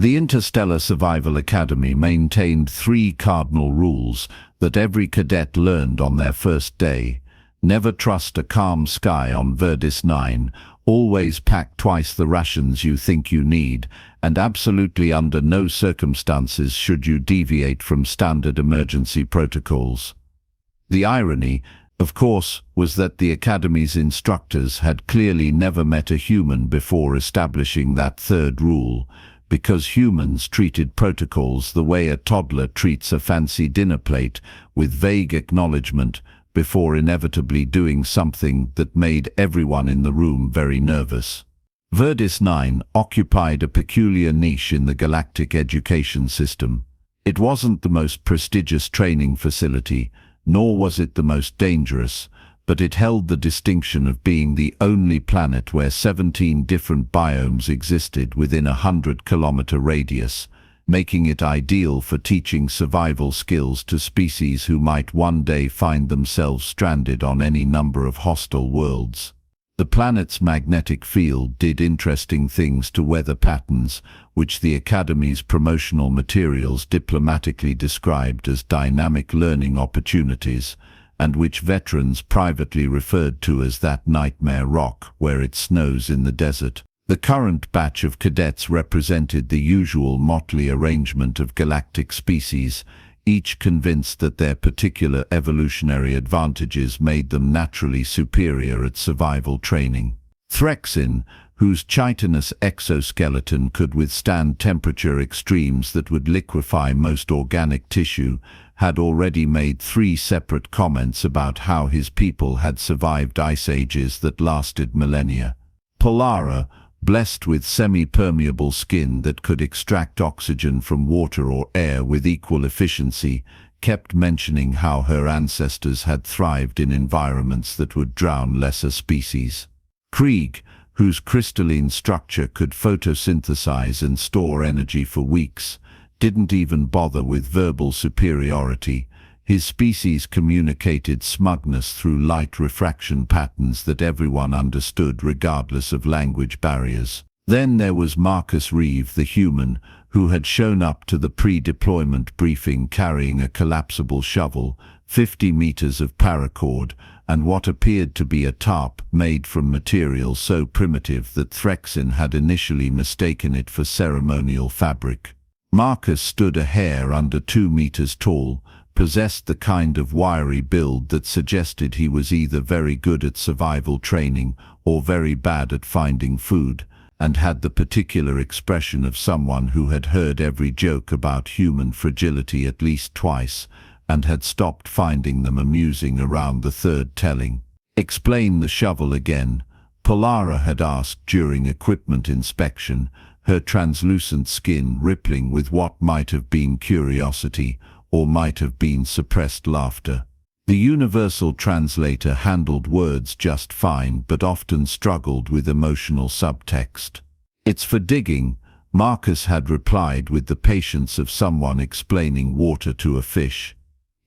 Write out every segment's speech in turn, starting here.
The Interstellar Survival Academy maintained 3 cardinal rules that every cadet learned on their first day. Never trust a calm sky on Verdis 9, always pack twice the rations you think you need, and absolutely under no circumstances should you deviate from standard emergency protocols. The irony, of course, was that the Academy's instructors had clearly never met a human before establishing that third rule, because humans treated protocols the way a toddler treats a fancy dinner plate, with vague acknowledgement, before inevitably doing something that made everyone in the room very nervous. Verdis 9 occupied a peculiar niche in the galactic education system. It wasn't the most prestigious training facility, nor was it the most dangerous, but it held the distinction of being the only planet where 17 different biomes existed within a 100-kilometer radius, making it ideal for teaching survival skills to species who might one day find themselves stranded on any number of hostile worlds. The planet's magnetic field did interesting things to weather patterns, which the Academy's promotional materials diplomatically described as dynamic learning opportunities, and which veterans privately referred to as that nightmare rock where it snows in the desert. The current batch of cadets represented the usual motley arrangement of galactic species, each convinced that their particular evolutionary advantages made them naturally superior at survival training. Threxin, whose chitinous exoskeleton could withstand temperature extremes that would liquefy most organic tissue, had already made 3 separate comments about how his people had survived ice ages that lasted millennia. Polara, blessed with semi-permeable skin that could extract oxygen from water or air with equal efficiency, kept mentioning how her ancestors had thrived in environments that would drown lesser species. Krieg, whose crystalline structure could photosynthesize and store energy for weeks, didn't even bother with verbal superiority. His species communicated smugness through light refraction patterns that everyone understood regardless of language barriers. Then there was Marcus Reeve, the human, who had shown up to the pre-deployment briefing carrying a collapsible shovel, 50 meters of paracord, and what appeared to be a tarp made from material so primitive that Threxin had initially mistaken it for ceremonial fabric. Marcus stood a hair under 2 meters tall, possessed the kind of wiry build that suggested he was either very good at survival training or very bad at finding food, and had the particular expression of someone who had heard every joke about human fragility at least twice, and had stopped finding them amusing around the third telling. "Explain the shovel again," Polara had asked during equipment inspection, her translucent skin rippling with what might have been curiosity or might have been suppressed laughter. The universal translator handled words just fine, but often struggled with emotional subtext. "It's for digging," Marcus had replied with the patience of someone explaining water to a fish.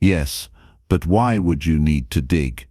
"Yes, but why would you need to dig?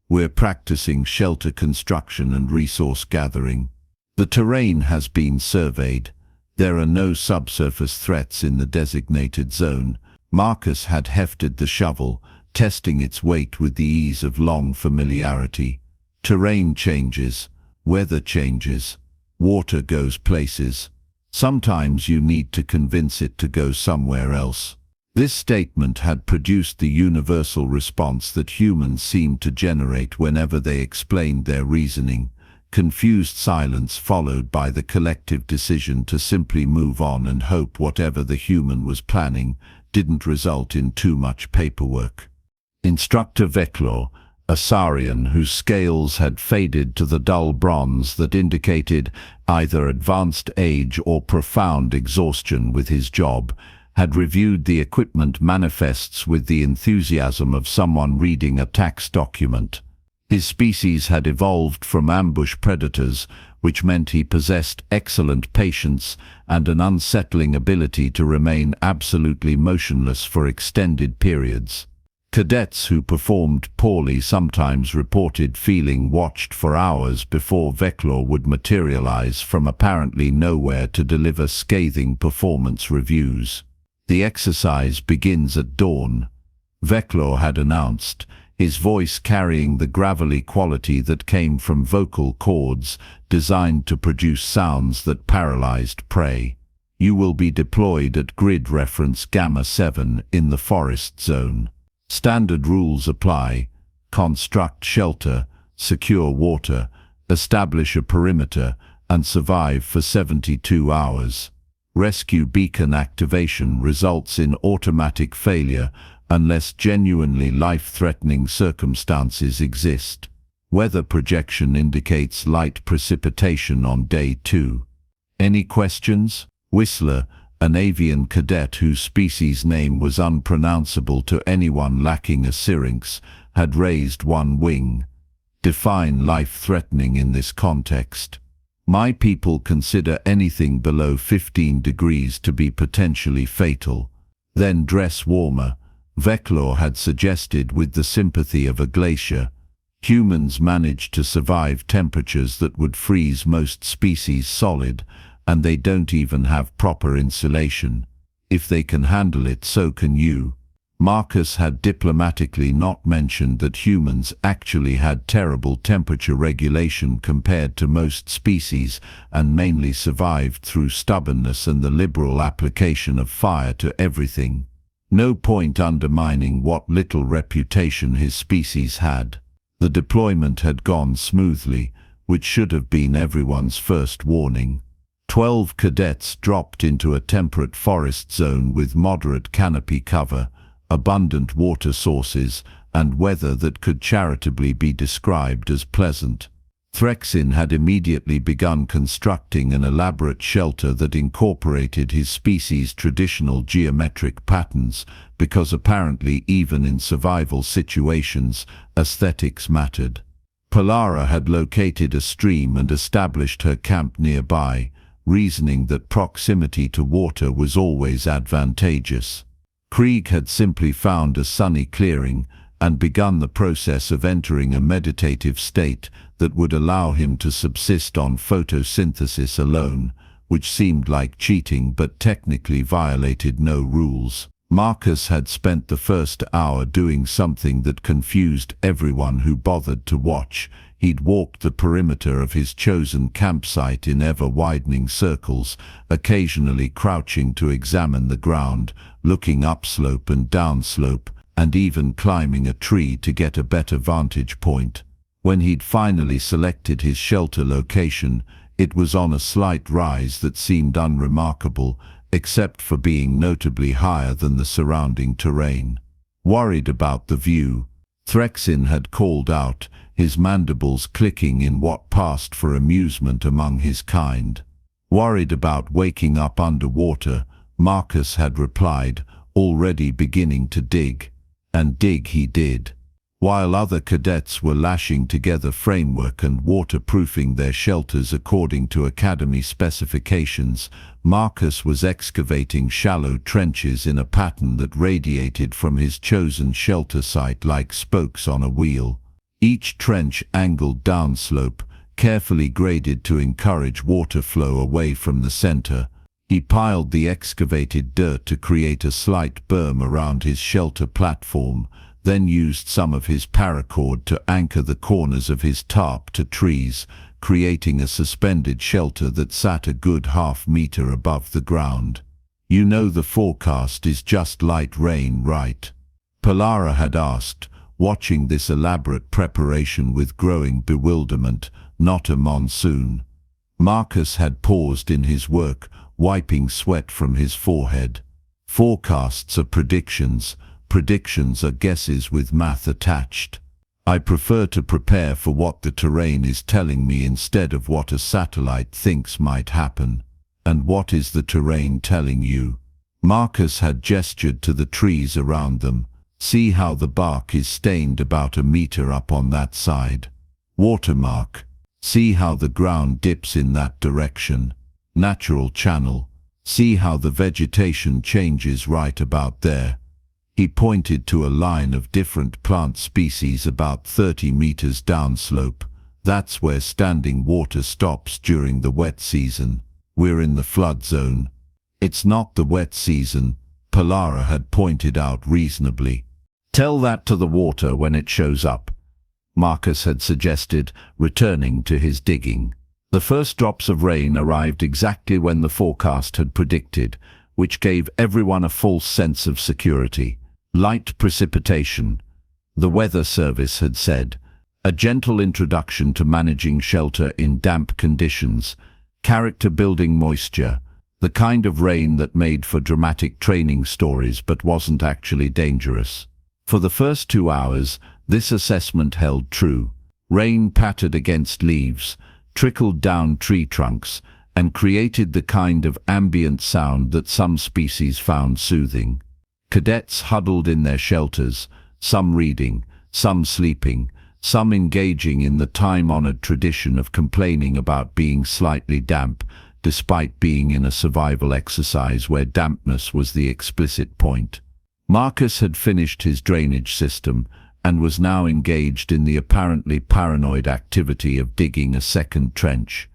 We're practicing shelter construction and resource gathering. The terrain has been surveyed. There are no subsurface threats in the designated zone." Marcus had hefted the shovel, testing its weight with the ease of long familiarity. "Terrain changes, weather changes, water goes places. Sometimes you need to convince it to go somewhere else." This statement had produced the universal response that humans seemed to generate whenever they explained their reasoning: confused silence followed by the collective decision to simply move on and hope whatever the human was planning didn't result in too much paperwork. Instructor Veclor, a Saurian whose scales had faded to the dull bronze that indicated either advanced age or profound exhaustion with his job, had reviewed the equipment manifests with the enthusiasm of someone reading a tax document. His species had evolved from ambush predators, which meant he possessed excellent patience and an unsettling ability to remain absolutely motionless for extended periods. Cadets who performed poorly sometimes reported feeling watched for hours before Veclor would materialize from apparently nowhere to deliver scathing performance reviews. "The exercise begins at dawn," Veclor had announced, his voice carrying the gravelly quality that came from vocal cords designed to produce sounds that paralyzed prey. "You will be deployed at grid reference Gamma 7 in the forest zone. Standard rules apply: construct shelter, secure water, establish a perimeter, and survive for 72 hours. Rescue beacon activation results in automatic failure unless genuinely life-threatening circumstances exist. Weather projection indicates light precipitation on day 2. Any questions?" Whistler, an avian cadet whose species name was unpronounceable to anyone lacking a syrinx, had raised one wing. "Define life-threatening in this context." "My people consider anything below 15 degrees to be potentially fatal." "Then dress warmer," Veclor had suggested with the sympathy of a glacier. "Humans manage to survive temperatures that would freeze most species solid, and they don't even have proper insulation. If they can handle it, so can you." Marcus had diplomatically not mentioned that humans actually had terrible temperature regulation compared to most species, and mainly survived through stubbornness and the liberal application of fire to everything. No point undermining what little reputation his species had. The deployment had gone smoothly, which should have been everyone's first warning. 12 cadets dropped into a temperate forest zone with moderate canopy cover, abundant water sources, and weather that could charitably be described as pleasant. Threxin had immediately begun constructing an elaborate shelter that incorporated his species' traditional geometric patterns, because apparently even in survival situations, aesthetics mattered. Polara had located a stream and established her camp nearby, reasoning that proximity to water was always advantageous. Krieg had simply found a sunny clearing and begun the process of entering a meditative state that would allow him to subsist on photosynthesis alone, which seemed like cheating but technically violated no rules. Marcus had spent the first hour doing something that confused everyone who bothered to watch. He'd walked the perimeter of his chosen campsite in ever-widening circles, occasionally crouching to examine the ground, looking upslope and downslope, and even climbing a tree to get a better vantage point. When he'd finally selected his shelter location, it was on a slight rise that seemed unremarkable, except for being notably higher than the surrounding terrain. Worried about the view, Threxin had called out, his mandibles clicking in what passed for amusement among his kind. Worried about waking up underwater, Marcus had replied, already beginning to dig. And dig he did. While other cadets were lashing together framework and waterproofing their shelters according to academy specifications, Marcus was excavating shallow trenches in a pattern that radiated from his chosen shelter site like spokes on a wheel. Each trench angled downslope, carefully graded to encourage water flow away from the center. He piled the excavated dirt to create a slight berm around his shelter platform, then used some of his paracord to anchor the corners of his tarp to trees, creating a suspended shelter that sat a good half-meter above the ground. "You know the forecast is just light rain, right?" Polara had asked, watching this elaborate preparation with growing bewilderment. "Not a monsoon." Marcus had paused in his work, wiping sweat from his forehead. "Forecasts are predictions. Predictions are guesses with math attached. I prefer to prepare for what the terrain is telling me instead of what a satellite thinks might happen." "And what is the terrain telling you?" Marcus had gestured to the trees around them. "See how the bark is stained about a meter up on that side. Watermark. See how the ground dips in that direction. Natural channel. See how the vegetation changes right about there. He pointed to a line of different plant species about 30 meters downslope. That's where standing water stops during the wet season. We're in the flood zone. It's not the wet season, Polara had pointed out reasonably. Tell that to the water when it shows up, Marcus had suggested, returning to his digging. The first drops of rain arrived exactly when the forecast had predicted, which gave everyone a false sense of security. Light precipitation, the Weather Service had said, a gentle introduction to managing shelter in damp conditions, character-building moisture, the kind of rain that made for dramatic training stories but wasn't actually dangerous. For the first 2 hours, this assessment held true. Rain pattered against leaves, trickled down tree trunks, and created the kind of ambient sound that some species found soothing. Cadets huddled in their shelters, some reading, some sleeping, some engaging in the time-honored tradition of complaining about being slightly damp, despite being in a survival exercise where dampness was the explicit point. Marcus had finished his drainage system and was now engaged in the apparently paranoid activity of digging a second trench,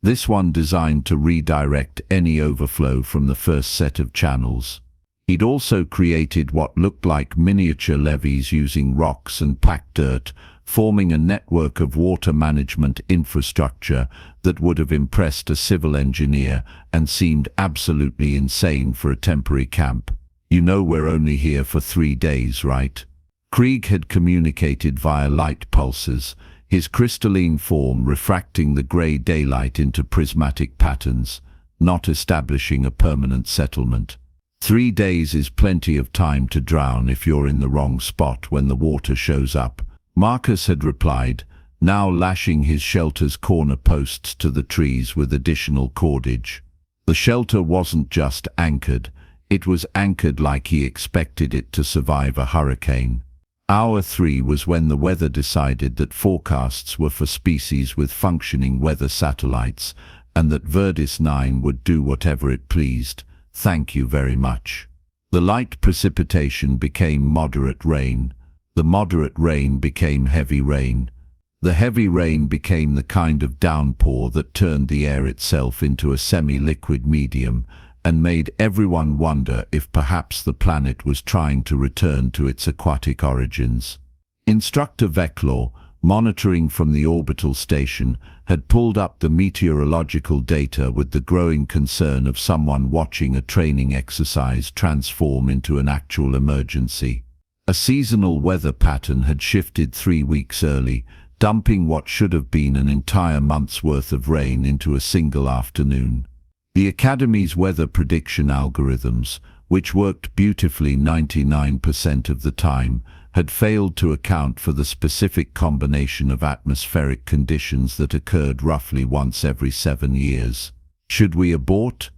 this one designed to redirect any overflow from the first set of channels. He'd also created what looked like miniature levees using rocks and packed dirt, forming a network of water management infrastructure that would have impressed a civil engineer and seemed absolutely insane for a temporary camp. You know we're only here for 3 days, right? Krieg had communicated via light pulses, his crystalline form refracting the grey daylight into prismatic patterns, not establishing a permanent settlement. 3 days is plenty of time to drown if you're in the wrong spot when the water shows up, Marcus had replied, now lashing his shelter's corner posts to the trees with additional cordage. The shelter wasn't just anchored, it was anchored like he expected it to survive a hurricane. Hour 3 was when the weather decided that forecasts were for species with functioning weather satellites, and that Verdis 9 would do whatever it pleased. Thank you very much. The light precipitation became moderate rain. The moderate rain became heavy rain. The heavy rain became the kind of downpour that turned the air itself into a semi-liquid medium and made everyone wonder if perhaps the planet was trying to return to its aquatic origins. Instructor Veclaw, monitoring from the orbital station, had pulled up the meteorological data with the growing concern of someone watching a training exercise transform into an actual emergency. A seasonal weather pattern had shifted 3 weeks early, dumping what should have been an entire month's worth of rain into a single afternoon. The Academy's weather prediction algorithms, which worked beautifully 99% of the time, had failed to account for the specific combination of atmospheric conditions that occurred roughly once every 7 years. Should we abort?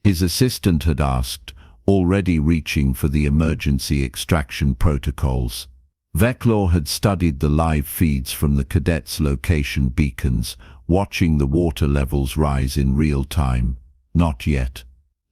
His assistant had asked, already reaching for the emergency extraction protocols. Veclaw had studied the live feeds from the Cadets' location beacons, watching the water levels rise in real time. Not yet.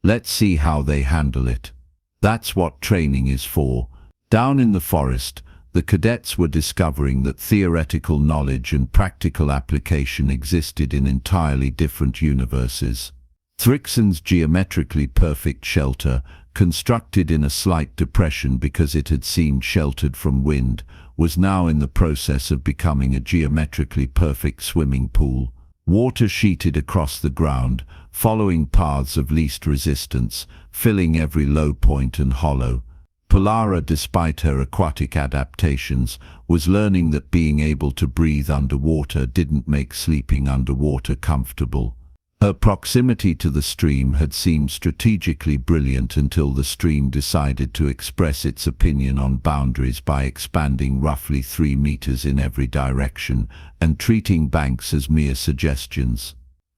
Let's see how they handle it. That's what training is for. Down in the forest, the cadets were discovering that theoretical knowledge and practical application existed in entirely different universes. Thrixon's geometrically perfect shelter, constructed in a slight depression because it had seemed sheltered from wind, was now in the process of becoming a geometrically perfect swimming pool. Water sheeted across the ground, following paths of least resistance, filling every low point and hollow. Polara, despite her aquatic adaptations, was learning that being able to breathe underwater didn't make sleeping underwater comfortable. Her proximity to the stream had seemed strategically brilliant until the stream decided to express its opinion on boundaries by expanding roughly 3 meters in every direction and treating banks as mere suggestions.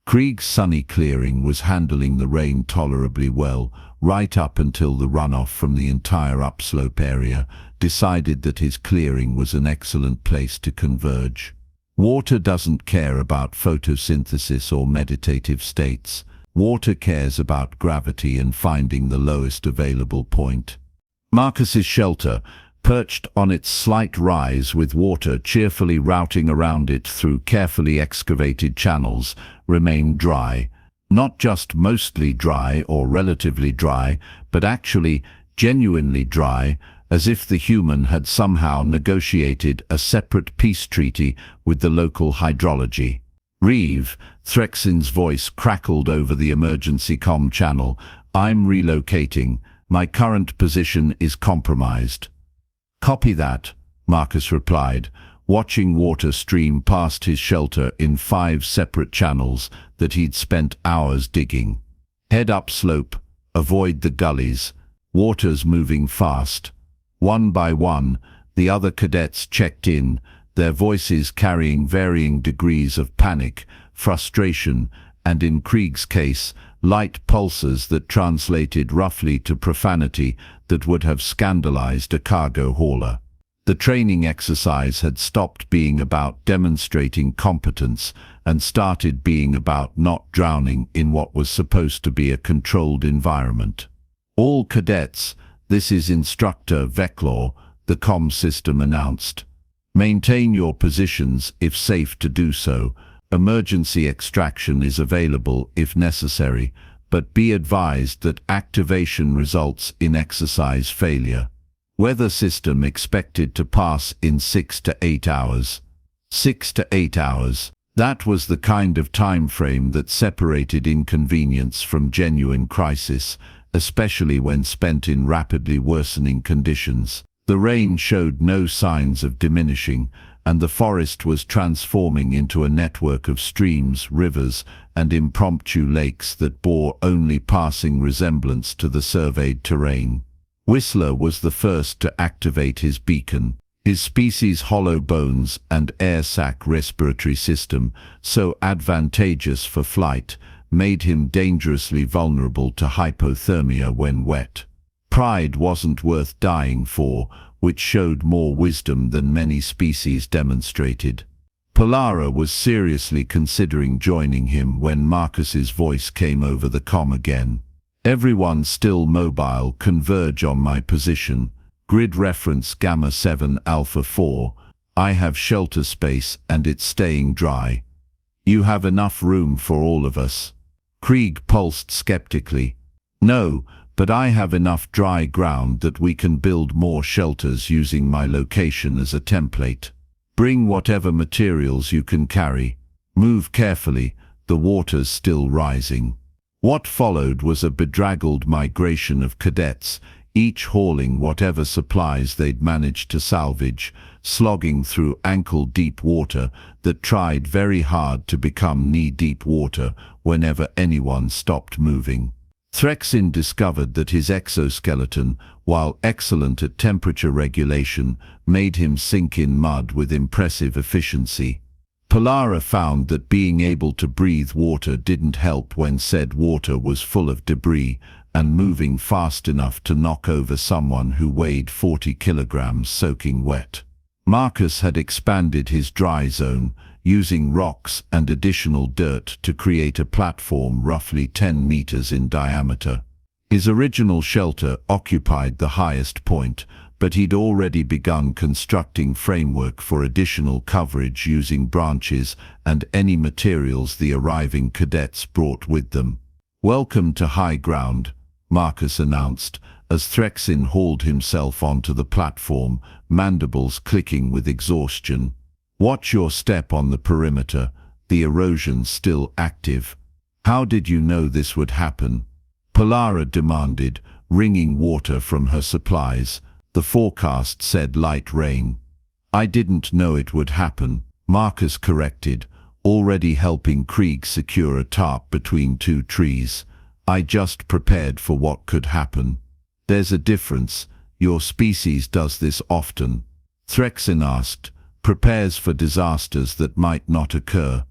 Krieg's sunny clearing was handling the rain tolerably well, right up until the runoff from the entire upslope area decided that his clearing was an excellent place to converge. Water doesn't care about photosynthesis or meditative states. Water cares about gravity and finding the lowest available point. Marcus's shelter, perched on its slight rise with water cheerfully routing around it through carefully excavated channels, remained dry. Not just mostly dry or relatively dry, but actually genuinely dry, as if the human had somehow negotiated a separate peace treaty with the local hydrology. "Reeve," Threxin's voice crackled over the emergency comm channel. "I'm relocating. My current position is compromised." "Copy that," Marcus replied, watching water stream past his shelter in 5 separate channels that he'd spent hours digging. "Head upslope, avoid the gullies. Water's moving fast." One by one, the other cadets checked in, their voices carrying varying degrees of panic, frustration, and in Krieg's case, light pulses that translated roughly to profanity that would have scandalized a cargo hauler. The training exercise had stopped being about demonstrating competence and started being about not drowning in what was supposed to be a controlled environment. "All cadets, this is Instructor Veclaw," the comm system announced. "Maintain your positions if safe to do so. Emergency extraction is available if necessary, but be advised that activation results in exercise failure. Weather system expected to pass in 6 to 8 hours. 6 to 8 hours. That was the kind of time frame that separated inconvenience from genuine crisis, especially when spent in rapidly worsening conditions. The rain showed no signs of diminishing, and the forest was transforming into a network of streams, rivers, and impromptu lakes that bore only passing resemblance to the surveyed terrain. Whistler was the first to activate his beacon. His species' hollow bones and air sac respiratory system, so advantageous for flight, made him dangerously vulnerable to hypothermia when wet. Pride wasn't worth dying for, which showed more wisdom than many species demonstrated. Polara was seriously considering joining him when Marcus's voice came over the comm again. "Everyone still mobile, converge on my position. Grid reference Gamma 7 Alpha 4. I have shelter space and it's staying dry. You have enough room for all of us." Krieg pulsed skeptically. "No, but I have enough dry ground that we can build more shelters using my location as a template. Bring whatever materials you can carry. Move carefully, the water's still rising." What followed was a bedraggled migration of cadets, each hauling whatever supplies they'd managed to salvage, slogging through ankle-deep water that tried very hard to become knee-deep water whenever anyone stopped moving. Threxin discovered that his exoskeleton, while excellent at temperature regulation, made him sink in mud with impressive efficiency. Polara found that being able to breathe water didn't help when said water was full of debris and moving fast enough to knock over someone who weighed 40 kilograms soaking wet. Marcus had expanded his dry zone, using rocks and additional dirt to create a platform roughly 10 meters in diameter. His original shelter occupied the highest point, but he'd already begun constructing framework for additional coverage using branches and any materials the arriving cadets brought with them. "Welcome to high ground," Marcus announced, as Threxin hauled himself onto the platform, mandibles clicking with exhaustion. "Watch your step on the perimeter, the erosion's still active." "How did you know this would happen?" Polara demanded, wringing water from her supplies. "The forecast said light rain." "I didn't know it would happen," Marcus corrected, already helping Krieg secure a tarp between 2 trees. "I just prepared for what could happen." "There's a difference. Your species does this often," Threxin asked. "Prepares for disasters that might not occur."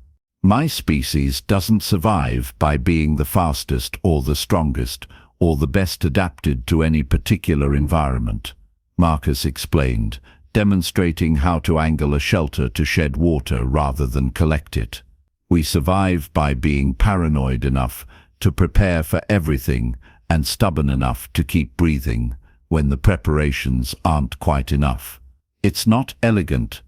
"My species doesn't survive by being the fastest or the strongest or the best adapted to any particular environment," Marcus explained, demonstrating how to angle a shelter to shed water rather than collect it. "We survive by being paranoid enough to prepare for everything and stubborn enough to keep breathing. when the preparations aren't quite enough. It's not elegant,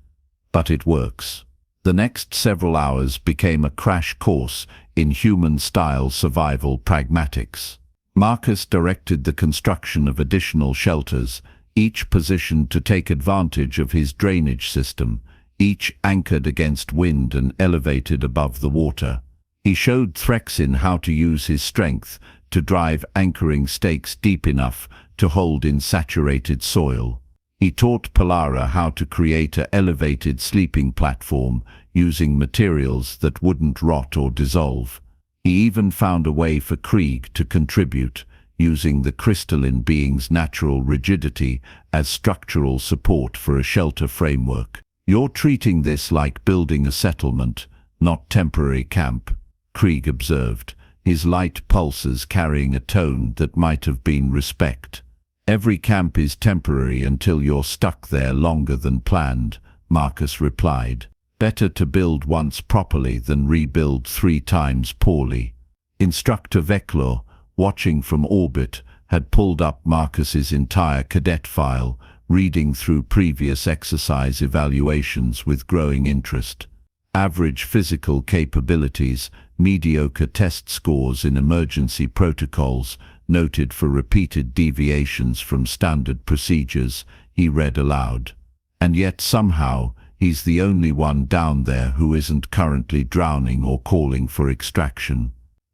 but it works. The next several hours became a crash course in human-style survival pragmatics. Marcus directed the construction of additional shelters, each positioned to take advantage of his drainage system, each anchored against wind and elevated above the water. He showed Threxin how to use his strength to drive anchoring stakes deep enough to hold in saturated soil. He taught Polara how to create an elevated sleeping platform using materials that wouldn't rot or dissolve. He even found a way for Krieg to contribute, using the crystalline being's natural rigidity as structural support for a shelter framework. "You're treating this like building a settlement, not temporary camp," Krieg observed, his light pulses carrying a tone that might have been respect. "Every camp is temporary until you're stuck there longer than planned," Marcus replied. "Better to build once properly than rebuild 3 times poorly." Instructor Veclor, watching from orbit, had pulled up Marcus's entire cadet file, reading through previous exercise evaluations with growing interest. Average physical capabilities, mediocre test scores in emergency protocols, noted for repeated deviations from standard procedures, he read aloud. "And yet somehow, he's the only one down there who isn't currently drowning or calling for extraction."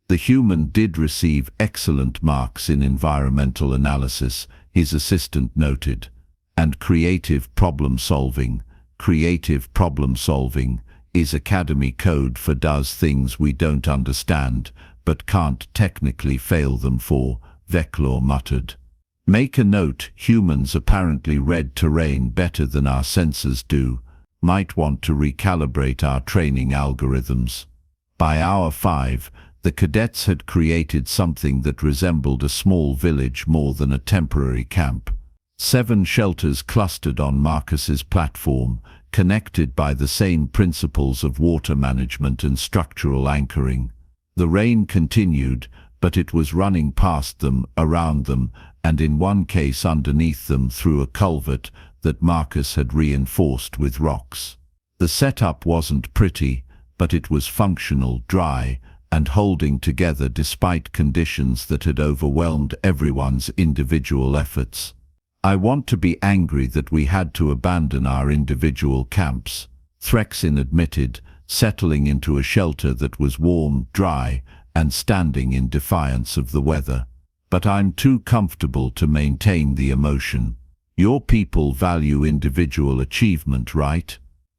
The human did receive excellent marks in environmental analysis, his assistant noted. "And creative problem solving. Creative problem solving is academy code for does things we don't understand, but can't technically fail them for," Veclor muttered. "Make a note, humans apparently read terrain better than our sensors do. Might want to recalibrate our training algorithms." By hour 5, the cadets had created something that resembled a small village more than a temporary camp. 7 shelters clustered on Marcus's platform, connected by the same principles of water management and structural anchoring. The rain continued, but it was running past them, around them, and in one case underneath them through a culvert that Marcus had reinforced with rocks. The setup wasn't pretty, but it was functional, dry, and holding together despite conditions that had overwhelmed everyone's individual efforts. "I want to be angry that we had to abandon our individual camps," Threxin admitted, settling into a shelter that was warm, dry, and standing in defiance of the weather. "But I'm too comfortable to maintain the emotion." "Your people value individual achievement, right?"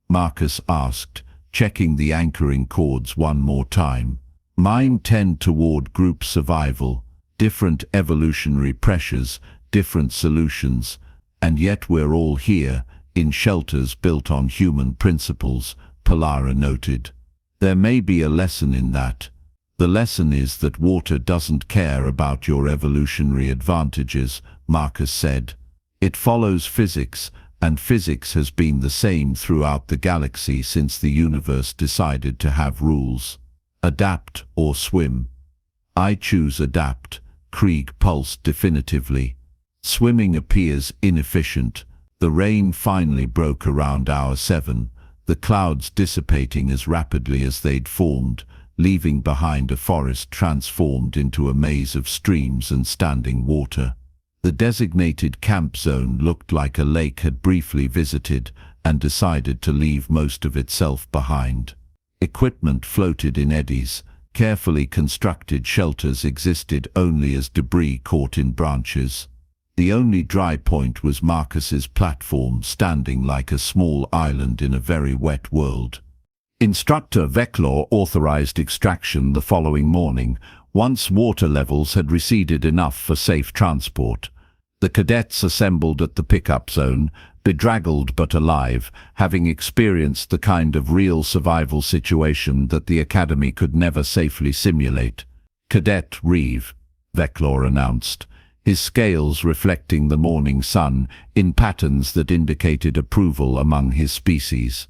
Marcus asked, checking the anchoring cords one more time. "Mine tend toward group survival, different evolutionary pressures, different solutions, and yet we're all here, in shelters built on human principles," Polara noted. "There may be a lesson in that. The lesson is that water doesn't care about your evolutionary advantages," Marcus said. "It follows physics, and physics has been the same throughout the galaxy since the universe decided to have rules. Adapt or swim." "I choose adapt," Krieg pulsed definitively. "Swimming appears inefficient." The rain finally broke around hour 7, the clouds dissipating as rapidly as they'd formed, leaving behind a forest transformed into a maze of streams and standing water. The designated camp zone looked like a lake had briefly visited and decided to leave most of itself behind. Equipment floated in eddies. Carefully constructed shelters existed only as debris caught in branches. The only dry point was Marcus's platform, standing like a small island in a very wet world. Instructor Veclor authorized extraction the following morning, once water levels had receded enough for safe transport. The cadets assembled at the pickup zone, bedraggled but alive, having experienced the kind of real survival situation that the Academy could never safely simulate. "Cadet Reeve," Veclor announced, his scales reflecting the morning sun in patterns that indicated approval among his species.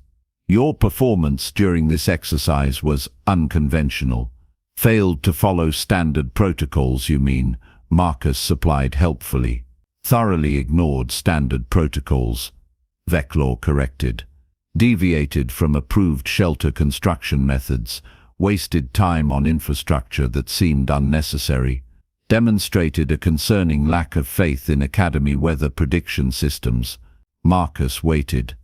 "Your performance during this exercise was unconventional. Failed to follow standard protocols, you mean?" Marcus supplied helpfully. thoroughly ignored standard protocols, Veclaw corrected, deviated from approved shelter construction methods, wasted time on infrastructure that seemed unnecessary, demonstrated a concerning lack of faith in Academy weather prediction systems. Marcus waited.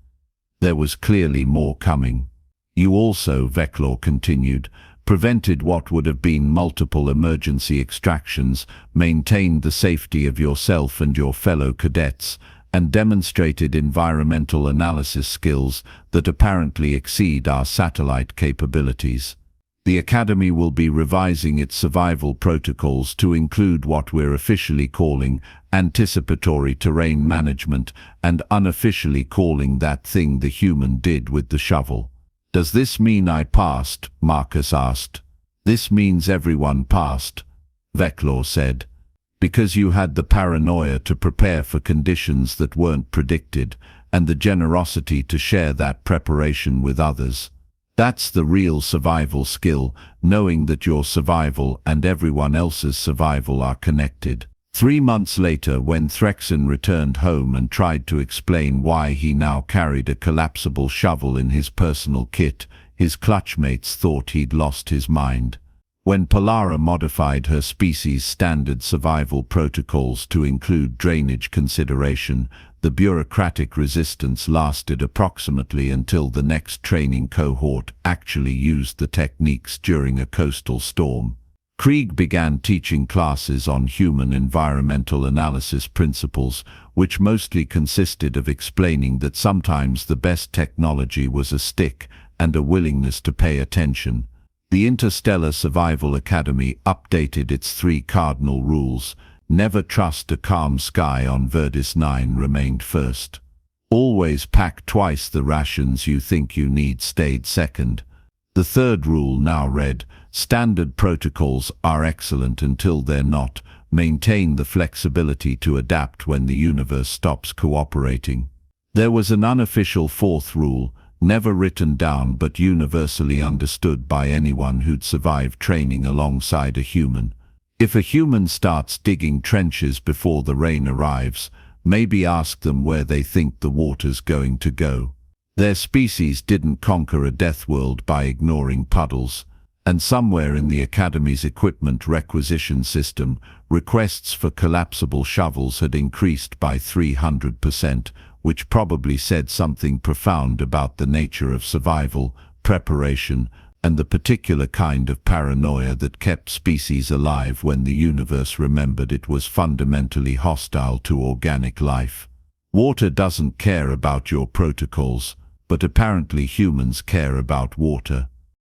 There was clearly more coming. You also, Veclaw continued, prevented what would have been multiple emergency extractions, maintained the safety of yourself and your fellow cadets, and demonstrated environmental analysis skills that apparently exceed our satellite capabilities. The Academy will be revising its survival protocols to include what we're officially calling anticipatory terrain management and unofficially calling that thing the human did with the shovel. Does this mean I passed? Marcus asked. This means everyone passed, Veclaw said. Because you had the paranoia to prepare for conditions that weren't predicted, and the generosity to share that preparation with others. That's the real survival skill, knowing that your survival and everyone else's survival are connected. 3 months later, when Threxon returned home and tried to explain why he now carried a collapsible shovel in his personal kit, his clutchmates thought he'd lost his mind. When Polara modified her species' standard survival protocols to include drainage consideration, the bureaucratic resistance lasted approximately until the next training cohort actually used the techniques during a coastal storm. Krieg began teaching classes on human environmental analysis principles, which mostly consisted of explaining that sometimes the best technology was a stick and a willingness to pay attention. The Interstellar Survival Academy updated its 3 cardinal rules. Never trust a calm sky on Verdis 9 remained first. Always pack twice the rations you think you need stayed second. The 3rd rule now read, standard protocols are excellent until they're not. Maintain the flexibility to adapt when the universe stops cooperating. There was an unofficial 4th rule, never written down but universally understood by anyone who'd survived training alongside a human. If a human starts digging trenches before the rain arrives, maybe ask them where they think the water's going to go. Their species didn't conquer a death world by ignoring puddles, and somewhere in the Academy's equipment requisition system, requests for collapsible shovels had increased by 300%, which probably said something profound about the nature of survival, preparation, and the particular kind of paranoia that kept species alive when the universe remembered it was fundamentally hostile to organic life. Water doesn't care about your protocols, but apparently humans care about water.